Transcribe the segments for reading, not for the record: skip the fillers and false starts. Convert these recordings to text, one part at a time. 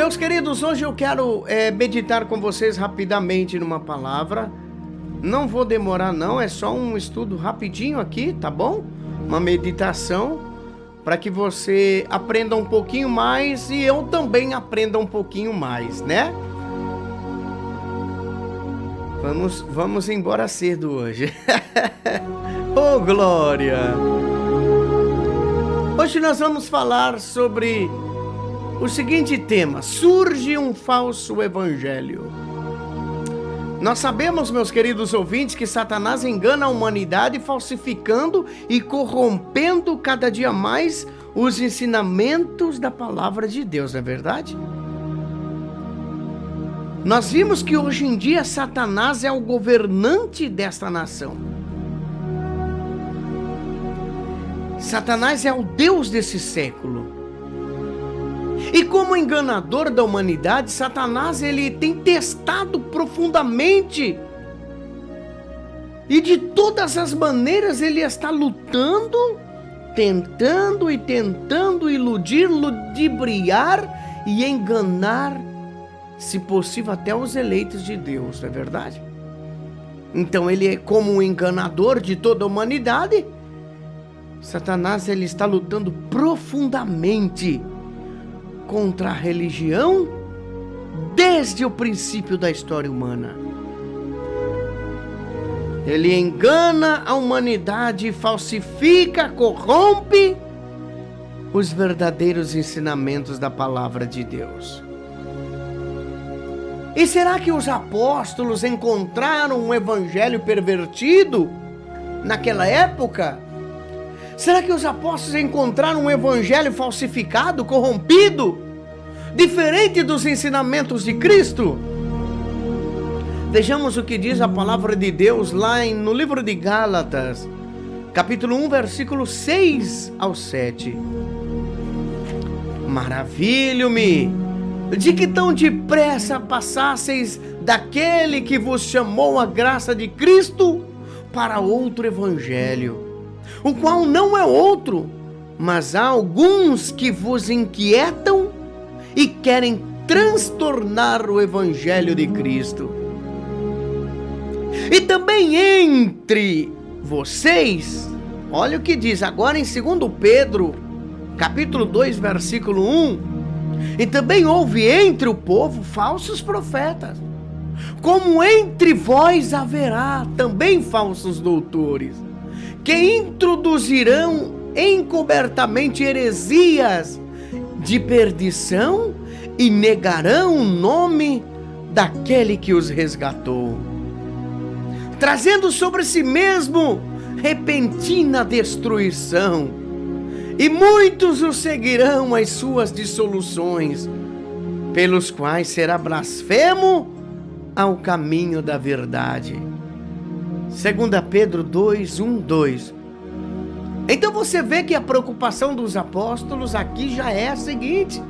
Meus queridos, hoje eu quero meditar com vocês rapidamente numa palavra. Não vou demorar não, é só um estudo rapidinho aqui, tá bom? Uma meditação para que você aprenda um pouquinho mais e eu também aprenda um pouquinho mais, né? Vamos embora cedo hoje. Oh, glória! Hoje nós vamos falar sobre o seguinte tema: surge um falso evangelho. Nós sabemos, meus queridos ouvintes, que Satanás engana a humanidade falsificando e corrompendo cada dia mais os ensinamentos da palavra de Deus, não é verdade? Nós vimos que hoje em dia Satanás é o governante desta nação. Satanás é o Deus desse século. E como enganador da humanidade, Satanás ele tem testado profundamente. E de todas as maneiras ele está lutando, tentando iludir, ludibriar e enganar, se possível, até os eleitos de Deus, não é verdade? Então ele é como um enganador de toda a humanidade. Satanás ele está lutando profundamente contra a religião desde o princípio da história humana. Ele engana a humanidade, falsifica, corrompe os verdadeiros ensinamentos da palavra de Deus. E será que os apóstolos encontraram um evangelho pervertido naquela época? Será que os apóstolos encontraram um evangelho falsificado, corrompido, diferente dos ensinamentos de Cristo? Vejamos o que diz a palavra de Deus lá no livro de Gálatas, capítulo 1, versículo 6 ao 7. Maravilho-me de que tão depressa passasseis daquele que vos chamou a graça de Cristo para outro evangelho, o qual não é outro, mas há alguns que vos inquietam e querem transtornar o evangelho de Cristo. E também entre vocês, olha o que diz agora em 2 Pedro, capítulo 2, versículo 1, e também houve entre o povo falsos profetas, como entre vós haverá também falsos doutores, que introduzirão encobertamente heresias de perdição e negarão o nome daquele que os resgatou, trazendo sobre si mesmo repentina destruição. E muitos o seguirão as suas dissoluções, pelos quais será blasfemo ao caminho da verdade. 2 Pedro 2, 1, 2. Então você vê que a preocupação dos apóstolos aqui já é a seguinte: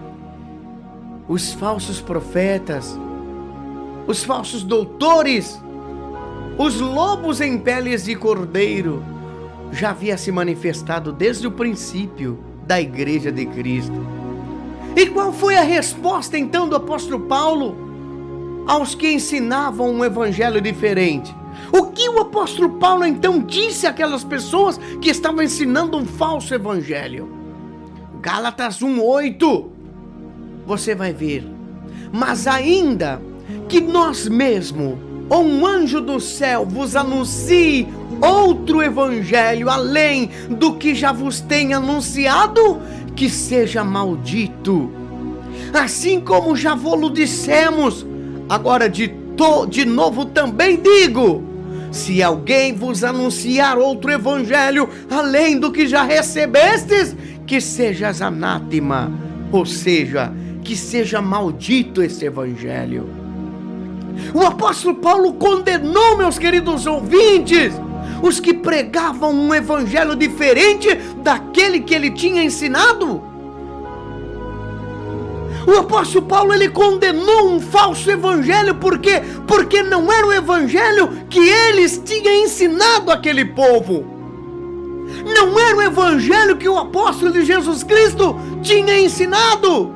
os falsos profetas, os falsos doutores, os lobos em peles de cordeiro, já havia se manifestado desde o princípio da igreja de Cristo. E qual foi a resposta então do apóstolo Paulo aos que ensinavam um evangelho diferente? O que o apóstolo Paulo então disse àquelas pessoas que estavam ensinando um falso evangelho? Gálatas 1:8, você vai ver: mas ainda que nós mesmos ou um anjo do céu vos anuncie outro evangelho além do que já vos tem anunciado, que seja maldito. Assim como já vos dissemos, agora de novo também digo: se alguém vos anunciar outro evangelho além do que já recebestes, que sejas anátema, ou seja, que seja maldito esse evangelho. O apóstolo Paulo condenou, meus queridos ouvintes, os que pregavam um evangelho diferente daquele que ele tinha ensinado. O apóstolo Paulo ele condenou um falso evangelho, por quê? Porque não era o evangelho que eles tinham ensinado àquele povo. Não era o evangelho que o apóstolo de Jesus Cristo tinha ensinado.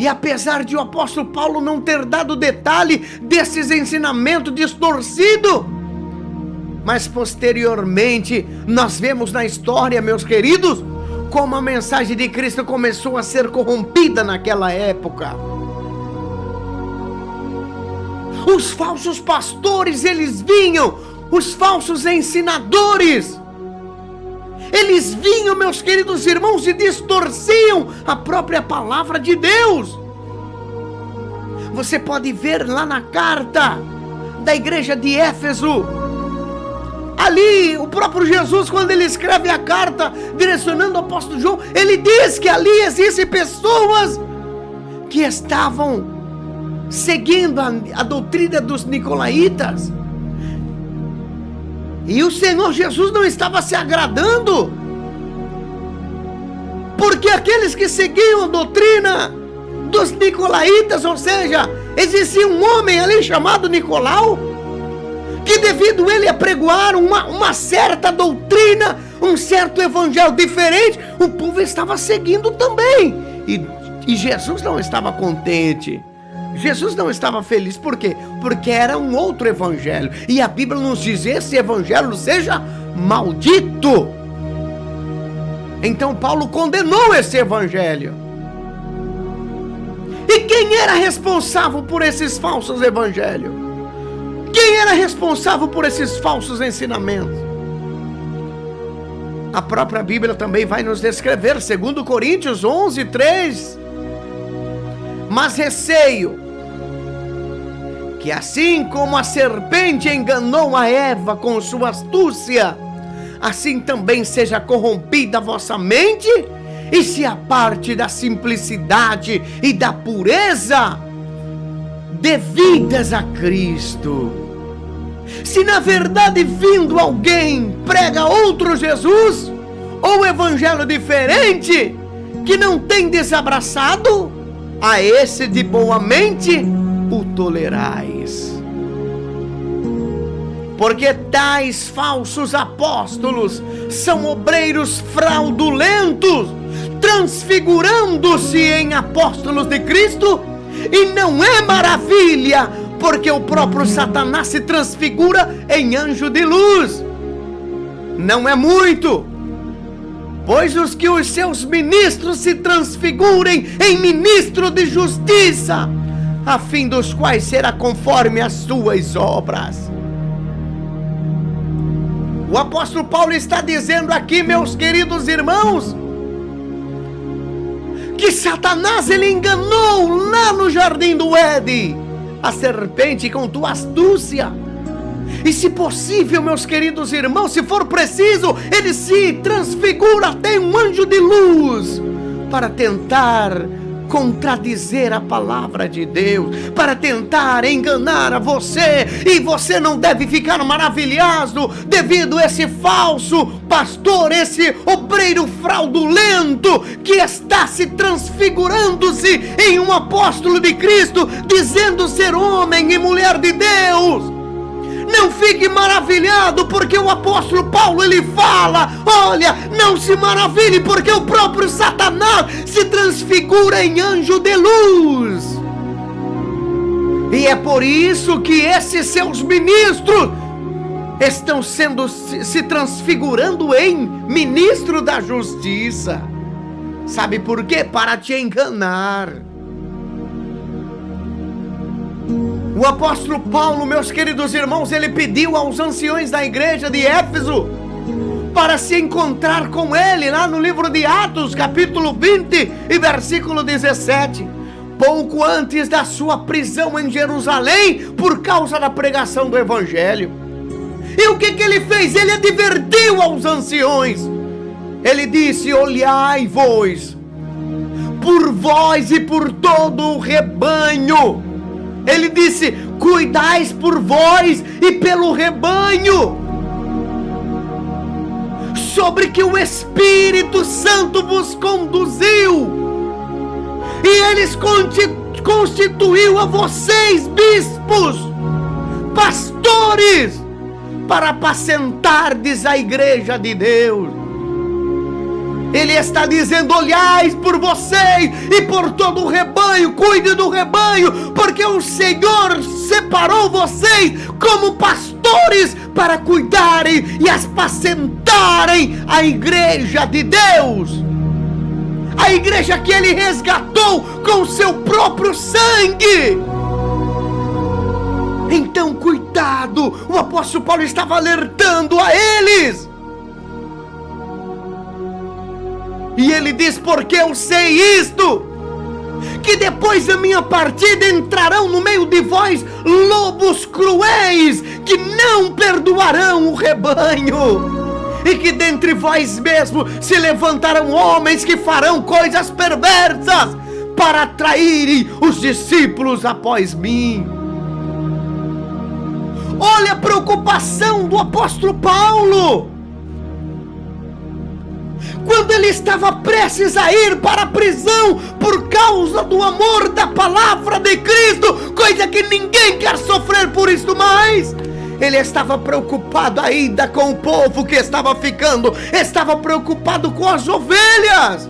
E apesar de o apóstolo Paulo não ter dado detalhe desses ensinamentos distorcidos, mas posteriormente nós vemos na história, meus queridos, como a mensagem de Cristo começou a ser corrompida naquela época. Os falsos pastores, eles vinham, os falsos ensinadores, eles vinham, meus queridos irmãos, e distorciam a própria palavra de Deus. Você pode ver lá na carta da igreja de Éfeso, ali o próprio Jesus, quando ele escreve a carta direcionando ao apóstolo João, ele diz que ali existem pessoas que estavam seguindo a doutrina dos nicolaítas. E o Senhor Jesus não estava se agradando, porque aqueles que seguiam a doutrina dos nicolaítas, ou seja, existia um homem ali chamado Nicolau, que devido a ele apregoar uma certa doutrina, um certo evangelho diferente, o povo estava seguindo também, e Jesus não estava contente. Jesus não estava feliz, por quê? Porque era um outro evangelho, e a Bíblia nos diz: esse evangelho seja maldito. Então Paulo condenou esse evangelho. E quem era responsável por esses falsos evangelhos? Quem era responsável por esses falsos ensinamentos? A própria Bíblia também vai nos descrever, 2 Coríntios 11:3. Mas receio que assim como a serpente enganou a Eva com sua astúcia, assim também seja corrompida a vossa mente, e se aparte da simplicidade e da pureza devidas a Cristo. Se na verdade vindo alguém prega outro Jesus, ou evangelho diferente, que não tem desabraçado, a esse de boa mente o tolerais. Porque tais falsos apóstolos são obreiros fraudulentos, transfigurando-se em apóstolos de Cristo, e não é maravilha, porque o próprio Satanás se transfigura em anjo de luz. Não é muito, pois os que os seus ministros se transfigurem em ministro de justiça, a fim dos quais será conforme as suas obras. O apóstolo Paulo está dizendo aqui, meus queridos irmãos, que Satanás, ele enganou lá no jardim do Éden a serpente com tua astúcia. E se possível, meus queridos irmãos, se for preciso, ele se transfigura até um anjo de luz para tentar contradizer a palavra de Deus, para tentar enganar a você. E você não deve ficar maravilhado devido a esse falso pastor, esse obreiro fraudulento que está se transfigurando-se em um apóstolo de Cristo, dizendo ser homem e mulher de Deus. Não fique maravilhado, porque o apóstolo Paulo, ele fala: olha, não se maravilhe, porque o próprio Satanás se transfigura em anjo de luz. E é por isso que esses seus ministros estão se transfigurando em ministro da justiça. Sabe por quê? Para te enganar. O apóstolo Paulo, meus queridos irmãos, ele pediu aos anciões da igreja de Éfeso para se encontrar com ele lá no livro de Atos, capítulo 20 e versículo 17, pouco antes da sua prisão em Jerusalém, por causa da pregação do evangelho. E o que ele fez? Ele advertiu aos anciões. Ele disse: olhai-vos por vós e por todo o rebanho. Ele disse: cuidais por vós e pelo rebanho, sobre que o Espírito Santo vos conduziu, e eles constituiu a vocês bispos, pastores, para apacentardes a igreja de Deus. Ele está dizendo: olhai por vocês e por todo o rebanho, cuide do rebanho, porque o Senhor separou vocês como pastores para cuidarem e apacentarem a igreja de Deus, a igreja que Ele resgatou com o seu próprio sangue. Então cuidado, o apóstolo Paulo estava alertando a eles. E ele diz: porque eu sei isto, que depois da minha partida entrarão no meio de vós lobos cruéis, que não perdoarão o rebanho, e que dentre vós mesmos se levantarão homens que farão coisas perversas para atraírem os discípulos após mim. Olha a preocupação do apóstolo Paulo. Quando ele estava prestes a ir para a prisão por causa do amor da palavra de Cristo, coisa que ninguém quer sofrer por isso mais, ele estava preocupado ainda com o povo que estava ficando, estava preocupado com as ovelhas.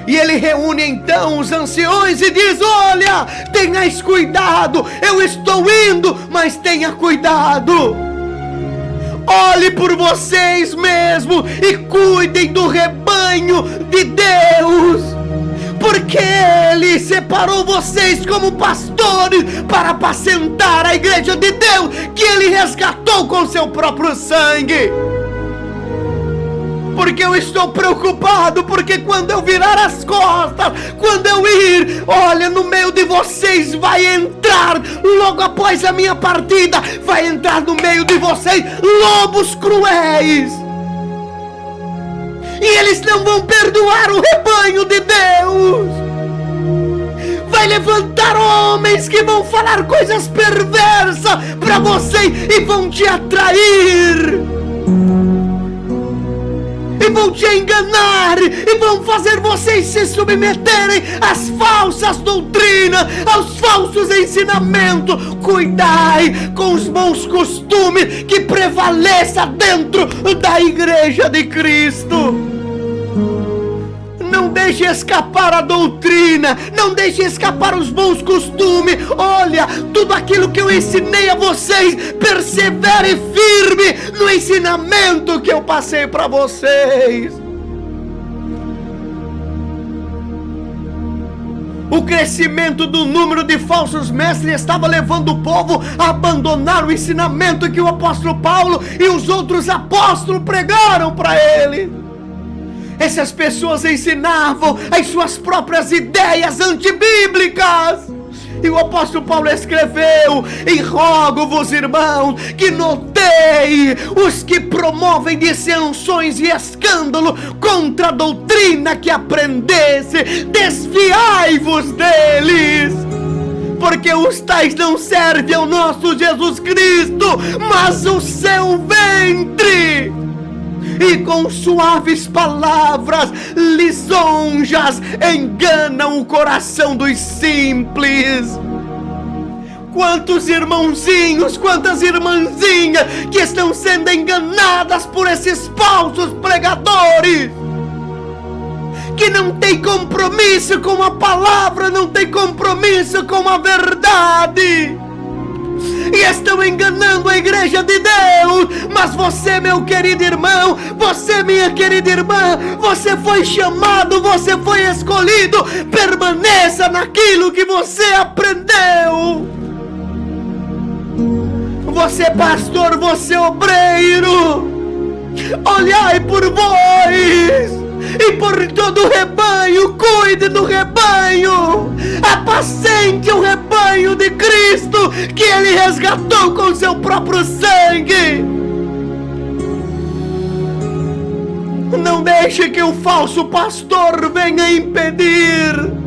E ele reúne então os anciões e diz: olha, tenhais cuidado, eu estou indo, mas tenha cuidado. Olhe por vocês mesmos e cuidem do rebanho de Deus, porque Ele separou vocês como pastores para apacentar a igreja de Deus, que Ele resgatou com seu próprio sangue. Porque eu estou preocupado, porque quando eu virar as costas, quando eu ir, olha, no meio de vocês vai entrar, logo após a minha partida, vai entrar no meio de vocês lobos cruéis, e eles não vão perdoar o rebanho de Deus. Vai levantar homens que vão falar coisas perversas para vocês e vão te atrair, e vão te enganar, e vão fazer vocês se submeterem às falsas doutrinas, aos falsos ensinamentos. Cuidai com os bons costumes que prevaleça dentro da igreja de Cristo. Não deixe escapar a doutrina, não deixe escapar os bons costumes. Olha, tudo aquilo que eu ensinei a vocês, persevere firme no ensinamento que eu passei para vocês. O crescimento do número de falsos mestres estava levando o povo a abandonar o ensinamento que o apóstolo Paulo e os outros apóstolos pregaram para ele. Essas pessoas ensinavam as suas próprias ideias antibíblicas. E o apóstolo Paulo escreveu: e rogo-vos, irmãos, que notei os que promovem dissensões e escândalo contra a doutrina que aprendesse, desviai-vos deles, porque os tais não servem ao nosso Jesus Cristo, mas o seu ventre, e com suaves palavras lisonjas enganam o coração dos simples. Quantos irmãozinhos, quantas irmãzinhas que estão sendo enganadas por esses falsos pregadores, que não tem compromisso com a palavra, não tem compromisso com a verdade, e estão enganando a igreja de Deus. Mas você, meu querido irmão, você, minha querida irmã, você foi chamado, você foi escolhido. Permaneça naquilo que você aprendeu. Você pastor, você obreiro, olhai por vós e por todo o rebanho, cuide do rebanho, apacente o rebanho de Cristo, que Ele resgatou com seu próprio sangue. Não deixe que o falso pastor venha impedir.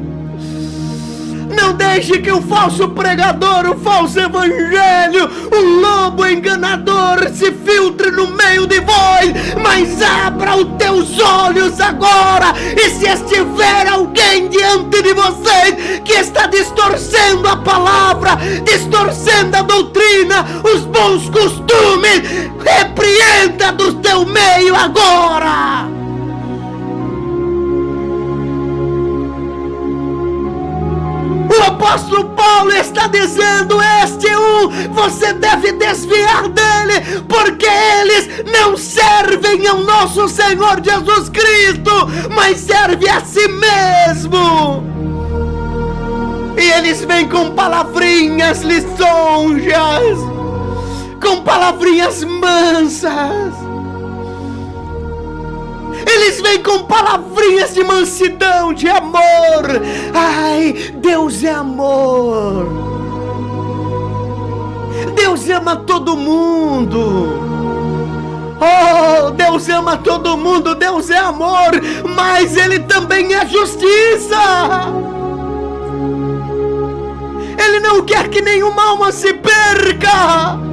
Não deixe que o falso pregador, o falso evangelho, o lobo enganador se filtre no meio de vós. Mas abra os teus olhos agora, e se estiver alguém diante de vocês que está distorcendo a palavra, distorcendo a doutrina, os bons costumes, repreenda do teu meio agora. apóstolo Paulo está dizendo: você deve desviar dele, porque eles não servem ao nosso Senhor Jesus Cristo, mas servem a si mesmo. E eles vêm com palavrinhas lisonjas, com palavrinhas mansas. Eles vêm com palavrinhas de mansidão, de amor. Ai, Deus é amor. Deus ama todo mundo. Oh, Deus ama todo mundo. Deus é amor, mas Ele também é justiça. Ele não quer que nenhuma alma se perca.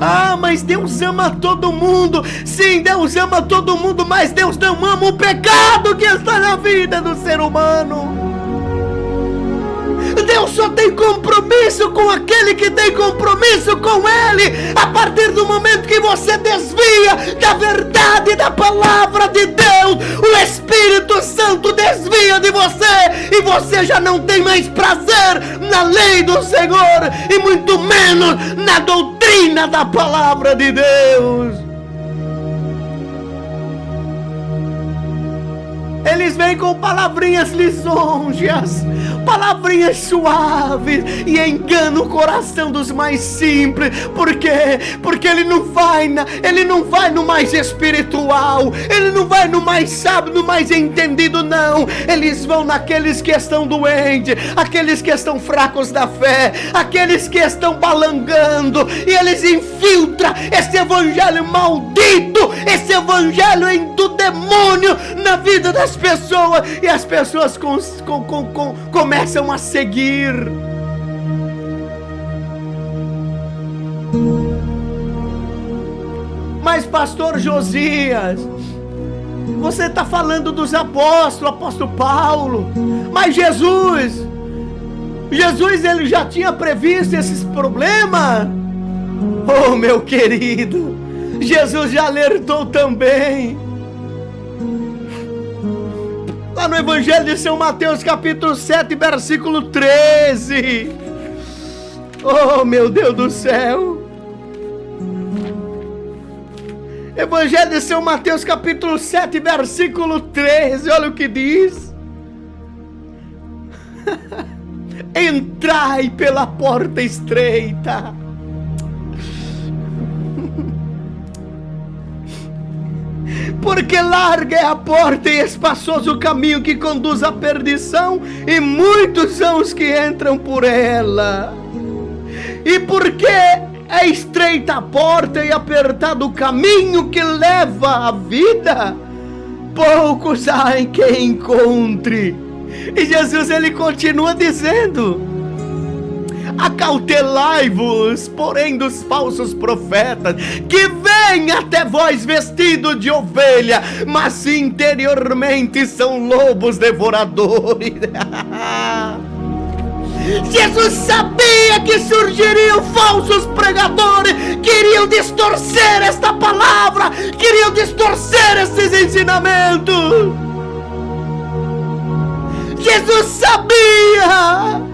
Ah, mas Deus ama todo mundo. Sim, Deus ama todo mundo, mas Deus não ama o pecado que está na vida do ser humano. Deus só tem compromisso com aquele que tem compromisso com Ele. A partir do momento que você desvia da verdade da palavra de Deus, o Espírito Santo desvia de você, e você já não tem mais prazer na lei do Senhor, e muito menos na doutrina da palavra de Deus. Eles vêm com palavrinhas lisonjas, palavrinhas suaves, e enganam o coração dos mais simples. Por quê? Porque ele não vai no mais espiritual, ele não vai no mais sábio, no mais entendido, não. Eles vão naqueles que estão doentes, aqueles que estão fracos da fé, aqueles que estão balangando, e eles infiltram esse evangelho maldito, esse evangelho do demônio na vida das pessoas, e as pessoas começam a seguir. Mas pastor Josias, você está falando dos apóstolos, apóstolo Paulo, mas Jesus ele já tinha previsto esses problemas. Oh, meu querido, Jesus já alertou também. Lá no Evangelho de São Mateus, capítulo 7, versículo 13. Oh, meu Deus do céu. Evangelho de São Mateus, capítulo 7, versículo 13. Olha o que diz. Entrai pela porta estreita. Porque larga é a porta e espaçoso o caminho que conduz à perdição, e muitos são os que entram por ela. E porque é estreita a porta e apertado o caminho que leva à vida, poucos há em quem encontre. E Jesus ele continua dizendo: acautelai-vos, porém, dos falsos profetas, que vêm até vós vestidos de ovelha, mas interiormente são lobos devoradores. Jesus sabia que surgiriam falsos pregadores, queriam distorcer esta palavra, queriam distorcer esses ensinamentos. Jesus sabia.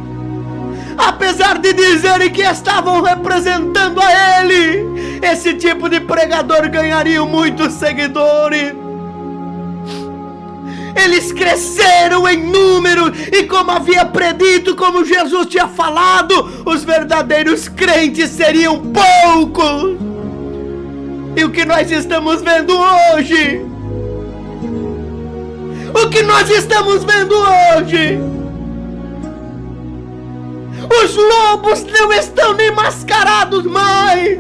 Apesar de dizerem que estavam representando a Ele, esse tipo de pregador ganharia muitos seguidores. Eles cresceram em número, e como havia predito, como Jesus tinha falado, os verdadeiros crentes seriam poucos. E o que nós estamos vendo hoje? O que nós estamos vendo hoje? Os lobos não estão nem mascarados mais,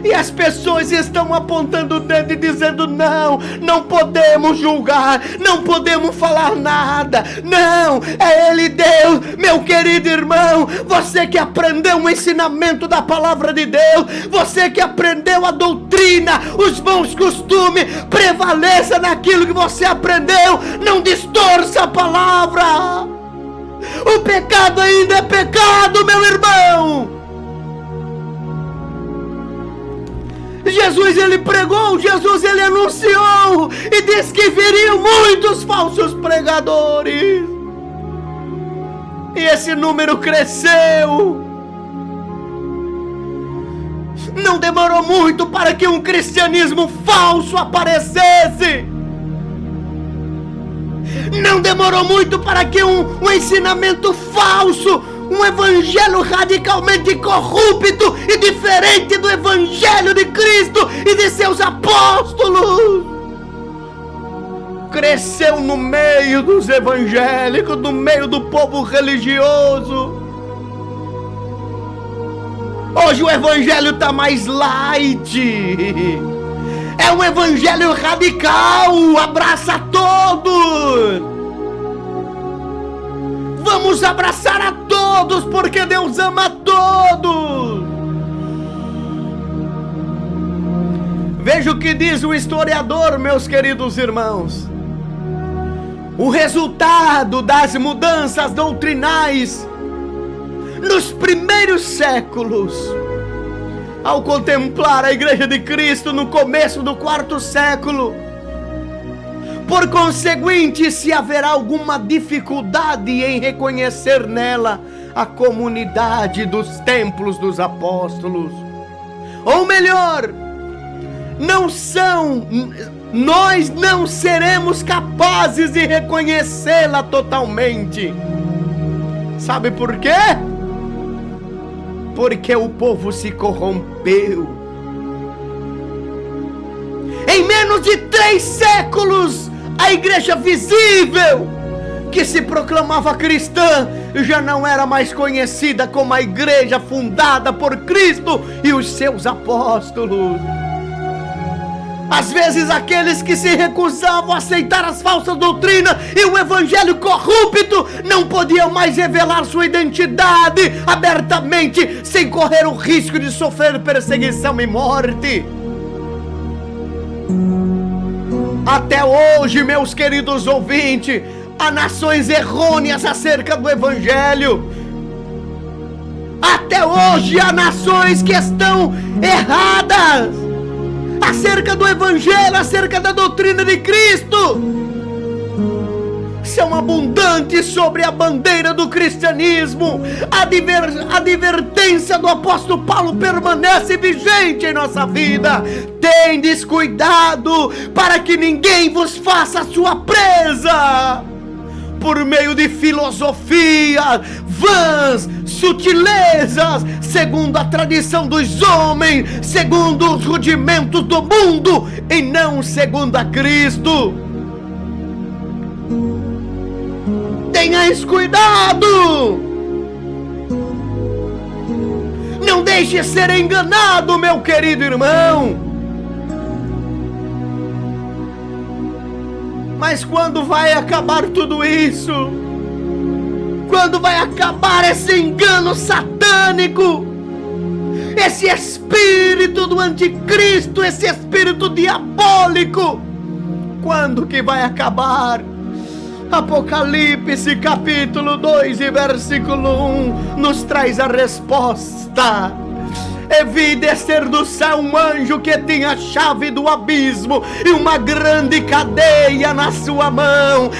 e as pessoas estão apontando o dedo e dizendo: não podemos julgar, não podemos falar nada. Não, é Ele Deus. Meu querido irmão, você que aprendeu o ensinamento da palavra de Deus, você que aprendeu a doutrina, os bons costumes, prevaleça naquilo que você aprendeu, não distorça a palavra. O pecado ainda é pecado, meu irmão. Jesus ele pregou, Jesus ele anunciou e disse que viriam muitos falsos pregadores. E esse número cresceu. Não demorou muito para que um cristianismo falso aparecesse. Não demorou muito para que um ensinamento falso, um evangelho radicalmente corrupto e diferente do evangelho de Cristo e de seus apóstolos, cresceu no meio dos evangélicos, no meio do povo religioso. Hoje o evangelho está mais light. É um evangelho radical, abraça todos. Vamos abraçar a todos, porque Deus ama a todos. Veja o que diz o historiador, meus queridos irmãos. O resultado das mudanças doutrinais nos primeiros séculos, ao contemplar a Igreja de Cristo no começo do 4º século, por conseguinte, se haverá alguma dificuldade em reconhecer nela a comunidade dos templos dos apóstolos, ou melhor, nós não seremos capazes de reconhecê-la totalmente. Sabe por quê? Porque o povo se corrompeu. Em menos de 3 séculos, a igreja visível, que se proclamava cristã, já não era mais conhecida como a igreja fundada por Cristo e os seus apóstolos. Às vezes aqueles que se recusavam a aceitar as falsas doutrinas e o evangelho corrupto não podiam mais revelar sua identidade abertamente, sem correr o risco de sofrer perseguição e morte. Até hoje, meus queridos ouvintes, há nações errôneas acerca do evangelho. Até hoje há nações que estão erradas acerca do evangelho, acerca da doutrina de Cristo. São abundantes sobre a bandeira do cristianismo. A advertência do apóstolo Paulo permanece vigente em nossa vida. Tendes cuidado para que ninguém vos faça sua presa por meio de filosofias vãs, sutilezas, segundo a tradição dos homens, segundo os rudimentos do mundo, e não segundo a Cristo. Tenhais cuidado! Não deixe ser enganado, meu querido irmão. Mas quando vai acabar tudo isso? Quando vai acabar esse engano satânico? Esse espírito do anticristo, esse espírito diabólico? Quando que vai acabar? Apocalipse capítulo 2 e versículo 1 nos traz a resposta. E vi descer do céu um anjo que tinha a chave do abismo e uma grande cadeia na sua mão.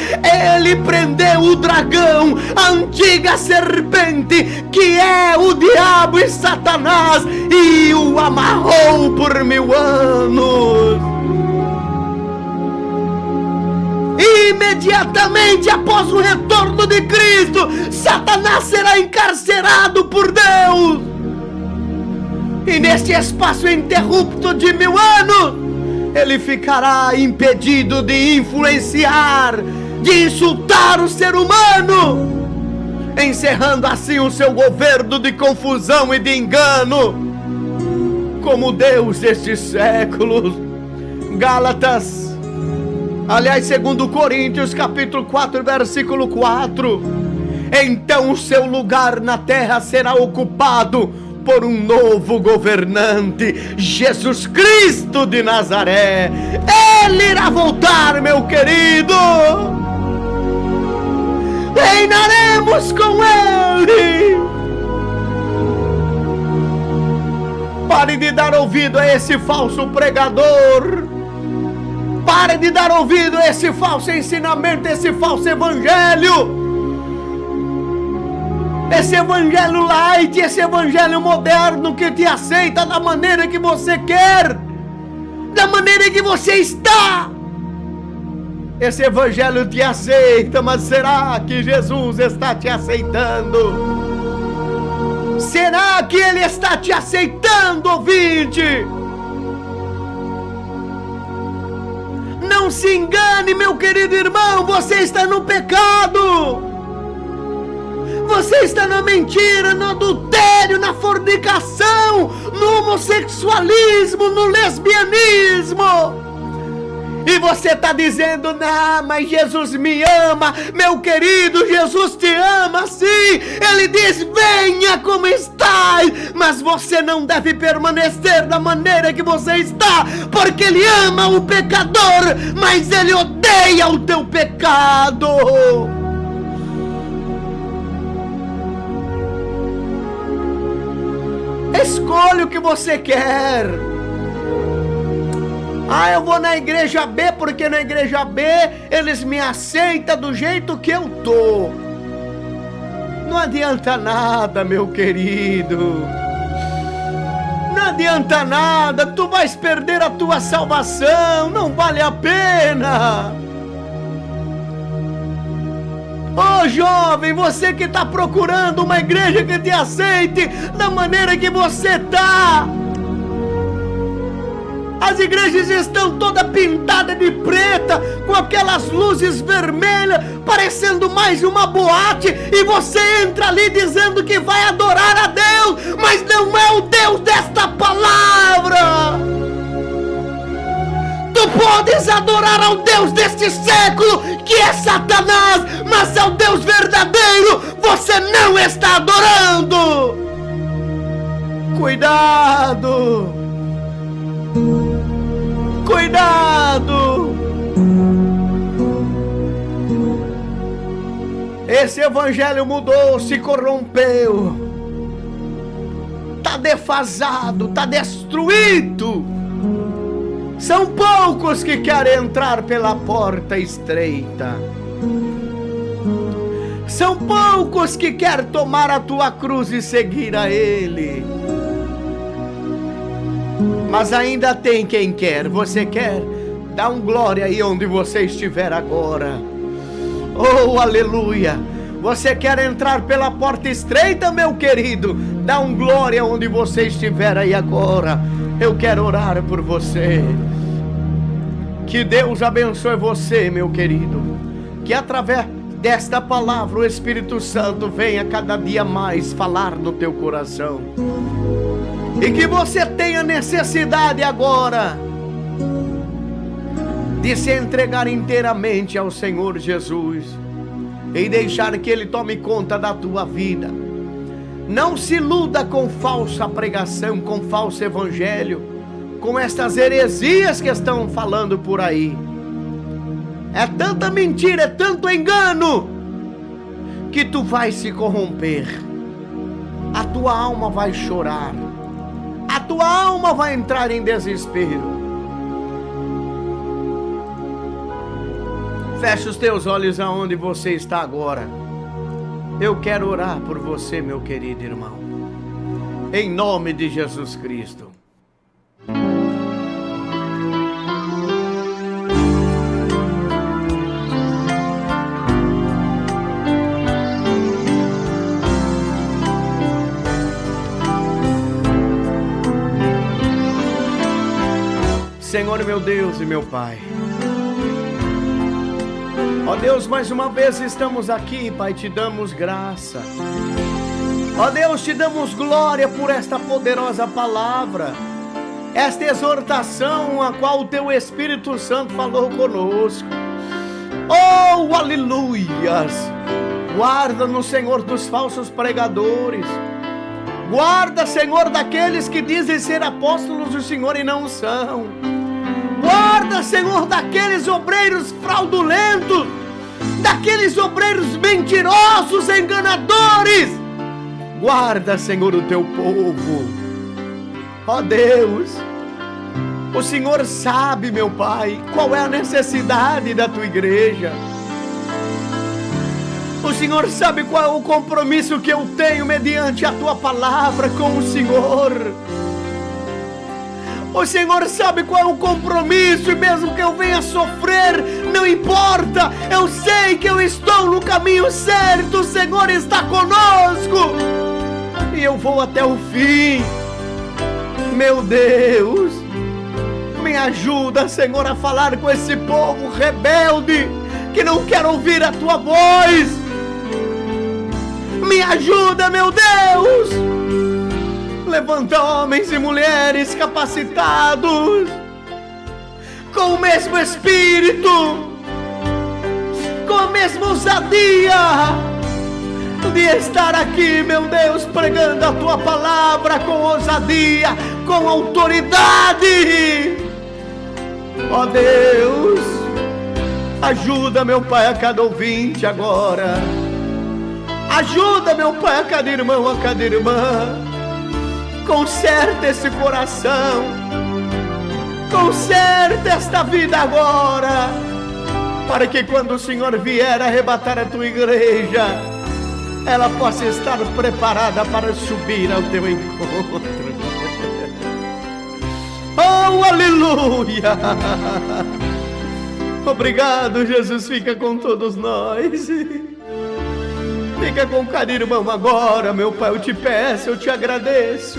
Ele prendeu o dragão, a antiga serpente, que é o diabo e Satanás, e o amarrou por 1000 anos. Imediatamente após o retorno de Cristo, Satanás será encarcerado por Deus. E neste espaço interrupto de 1000 anos, ele ficará impedido de influenciar, de insultar o ser humano, encerrando assim o seu governo de confusão e de engano, como Deus destes séculos. Gálatas, aliás, 2 Coríntios capítulo 4, versículo 4. Então o seu lugar na terra será ocupado por um novo governante, Jesus Cristo de Nazaré. Ele irá voltar, meu querido. Reinaremos com Ele. Pare de dar ouvido a esse falso pregador. Pare de dar ouvido a esse falso ensinamento, esse falso evangelho. Esse evangelho light, esse evangelho moderno que te aceita da maneira que você quer, da maneira que você está. Esse evangelho te aceita, mas será que Jesus está te aceitando? Será que Ele está te aceitando, ouvinte? Não se engane, meu querido irmão, você está no pecado. Você está na mentira, no adultério, na fornicação, no homossexualismo, no lesbianismo. E você está dizendo, não, mas Jesus me ama. Meu querido, Jesus te ama sim. Ele diz, venha como estás. Mas você não deve permanecer da maneira que você está, porque Ele ama o pecador, mas Ele odeia o teu pecado. Escolha o que você quer. Eu vou na igreja B porque na igreja B eles me aceitam do jeito que eu tô. Não adianta nada, meu querido. Não adianta nada. Tu vais perder a tua salvação. Não vale a pena. Ô jovem, você que está procurando uma igreja que te aceite da maneira que você está. As igrejas estão todas pintadas de preta, com aquelas luzes vermelhas, parecendo mais uma boate, e você entra ali dizendo que vai adorar a Deus, mas não é o Deus desta palavra. Tu podes adorar ao Deus deste século, que é Satanás, mas ao Deus verdadeiro você não está adorando. Cuidado! Cuidado! Esse evangelho mudou, se corrompeu, está defasado, está destruído. São poucos que querem entrar pela porta estreita. São poucos que querem tomar a tua cruz e seguir a Ele. Mas ainda tem quem quer. Você quer? Dá um glória aí onde você estiver agora. Oh, aleluia! Você quer entrar pela porta estreita, meu querido? Dá um glória onde você estiver aí agora. Eu quero orar por você. Que Deus abençoe você, meu querido. Que através desta palavra o Espírito Santo venha cada dia mais falar no teu coração. E que você tenha necessidade agora de se entregar inteiramente ao Senhor Jesus e deixar que Ele tome conta da tua vida. Não se iluda com falsa pregação, com falso evangelho, com estas heresias que estão falando por aí. É tanta mentira, é tanto engano, que tu vais se corromper. A tua alma vai chorar. A tua alma vai entrar em desespero. Fecha os teus olhos aonde você está agora. Eu quero orar por você, meu querido irmão. Em nome de Jesus Cristo. Senhor, meu Deus e meu Pai. Ó Deus, mais uma vez estamos aqui, Pai, te damos graça. Ó Deus, te damos glória por esta poderosa palavra, esta exortação a qual o Teu Espírito Santo falou conosco. Oh, aleluias! Guarda-nos, Senhor, dos falsos pregadores. Guarda, Senhor, daqueles que dizem ser apóstolos do Senhor e não são. Guarda, Senhor, daqueles obreiros fraudulentos, daqueles obreiros mentirosos, enganadores. Guarda, Senhor, o teu povo. Ó Deus, o Senhor sabe, meu Pai, qual é a necessidade da tua igreja. O Senhor sabe qual é o compromisso que eu tenho mediante a tua palavra com o Senhor. O Senhor sabe qual é o compromisso, e mesmo que eu venha sofrer, não importa, eu sei que eu estou no caminho certo, o Senhor está conosco, e eu vou até o fim. Meu Deus, me ajuda, Senhor, a falar com esse povo rebelde, que não quer ouvir a tua voz. Me ajuda, meu Deus. Levanta homens e mulheres capacitados, com o mesmo espírito, com a mesma ousadia de estar aqui, meu Deus, pregando a tua palavra com ousadia, com autoridade. Ó Deus, ajuda, meu Pai, a cada ouvinte agora. Ajuda, meu Pai, a cada irmão, a cada irmã. Conserta esse coração, conserta esta vida agora, para que quando o Senhor vier arrebatar a tua igreja, ela possa estar preparada para subir ao teu encontro. Oh, aleluia! Obrigado, Jesus, fica com todos nós. Fica com cada irmão agora, meu Pai, eu te peço, eu te agradeço.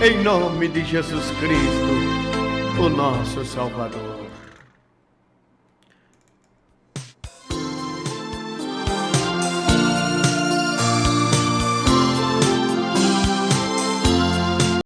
Em nome de Jesus Cristo, o nosso Salvador.